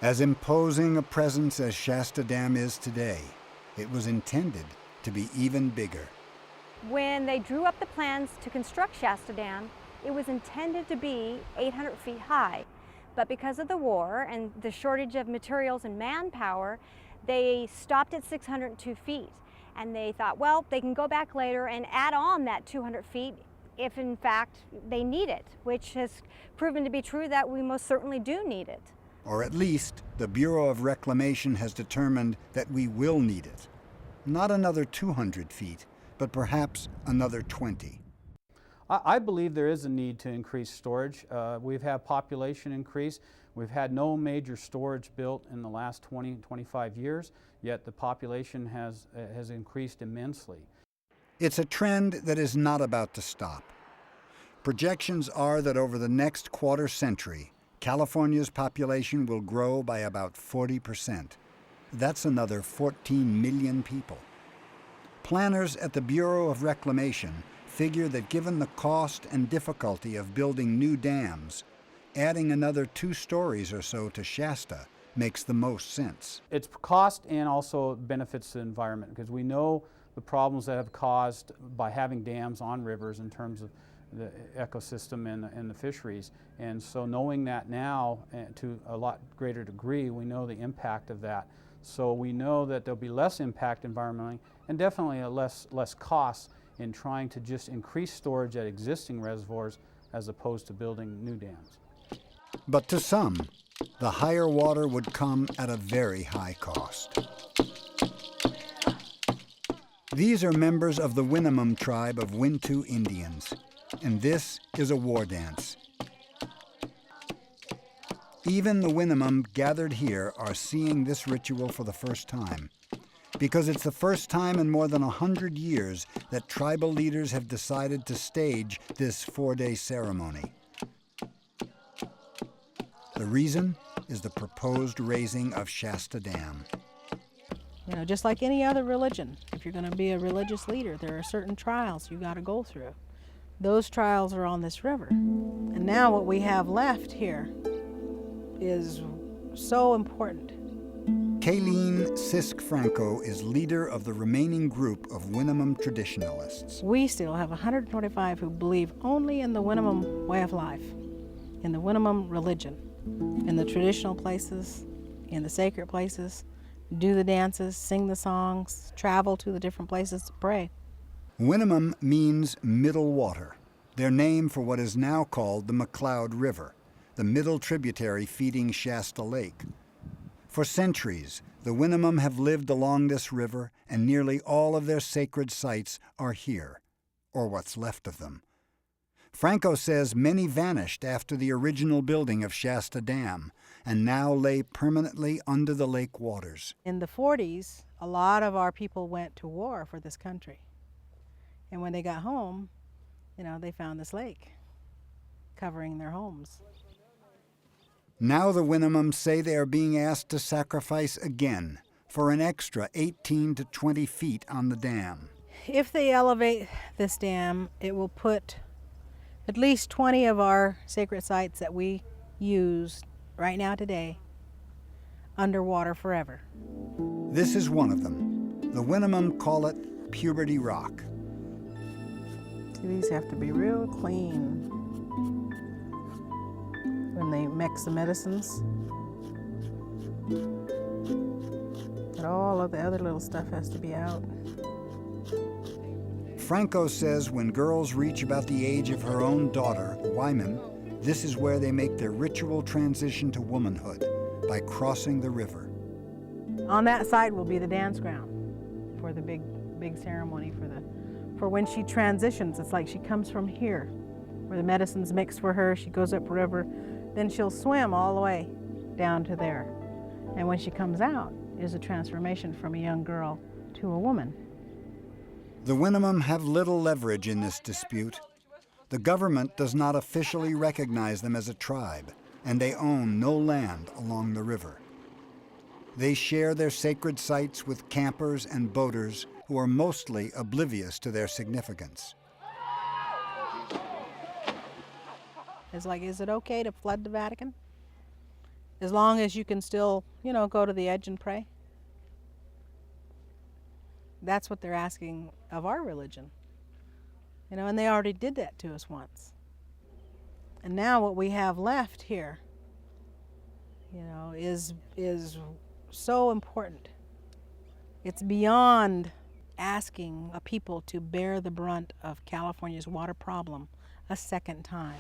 As imposing a presence as Shasta Dam is today, it was intended to be even bigger. When they drew up the plans to construct Shasta Dam, it was intended to be 800 feet high. But because of the war and the shortage of materials and manpower, they stopped at 602 feet. And they thought, well, they can go back later and add on that 200 feet if in fact they need it, which has proven to be true that we most certainly do need it. Or at least the Bureau of Reclamation has determined that we will need it. Not another 200 feet, but perhaps another 20. I believe there is a need to increase storage. We've had population increase. We've had no major storage built in the last 25 years, yet the population has increased immensely. It's a trend that is not about to stop. Projections are that over the next quarter century, California's population will grow by about 40%. That's another 14 million people. Planners at the Bureau of Reclamation figure that given the cost and difficulty of building new dams, adding another 2 stories or so to Shasta makes the most sense. It's cost and also benefits the environment, because we know the problems that have caused by having dams on rivers in terms of the ecosystem and the fisheries. And so knowing that now to a lot greater degree, we know the impact of that. So we know that there'll be less impact environmentally and definitely a less cost in trying to just increase storage at existing reservoirs as opposed to building new dams. But to some, the higher water would come at a very high cost. These are members of the Winnemem tribe of Wintu Indians, and this is a war dance. Even the Winnemem gathered here are seeing this ritual for the first time, because it's the first time in more than 100 years that tribal leaders have decided to stage this 4-day ceremony. The reason is the proposed raising of Shasta Dam. You know, just like any other religion, if you're going to be a religious leader, there are certain trials you got to go through. Those trials are on this river. And now what we have left here is so important. Caleen Sisk Franco is leader of the remaining group of Winnemem traditionalists. We still have 125 who believe only in the Winnemem way of life, in the Winnemem religion, in the traditional places, in the sacred places, do the dances, sing the songs, travel to the different places to pray. Winnemem means middle water, their name for what is now called the McCloud River, the middle tributary feeding Shasta Lake. For centuries, the Winnemem have lived along this river, and nearly all of their sacred sites are here, or what's left of them. Franco says many vanished after the original building of Shasta Dam, and now lay permanently under the lake waters. In the 40s, a lot of our people went to war for this country. And when they got home, you know, they found this lake covering their homes. Now the Winnemem say they are being asked to sacrifice again for an extra 18 to 20 feet on the dam. If they elevate this dam, it will put at least 20 of our sacred sites that we use right now today underwater forever. This is one of them. The Winnemem call it Puberty Rock. See, these have to be real clean when they mix the medicines. And all of the other little stuff has to be out. Franco says when girls reach about the age of her own daughter, Wyman, this is where they make their ritual transition to womanhood, by crossing the river. On that side will be the dance ground for the big ceremony for when she transitions. It's like she comes from here, where the medicine's mixed for her, she goes up river, then she'll swim all the way down to there. And when she comes out is a transformation from a young girl to a woman. The Winnemem have little leverage in this dispute. The government does not officially recognize them as a tribe, and they own no land along the river. They share their sacred sites with campers and boaters who are mostly oblivious to their significance. It's like, is it okay to flood the Vatican? as long as you can still, you know, go to the edge and pray. That's what they're asking of our religion. You know, and they already did that to us once. And now what we have left here, you know, is so important. It's beyond asking a people to bear the brunt of California's water problem a second time.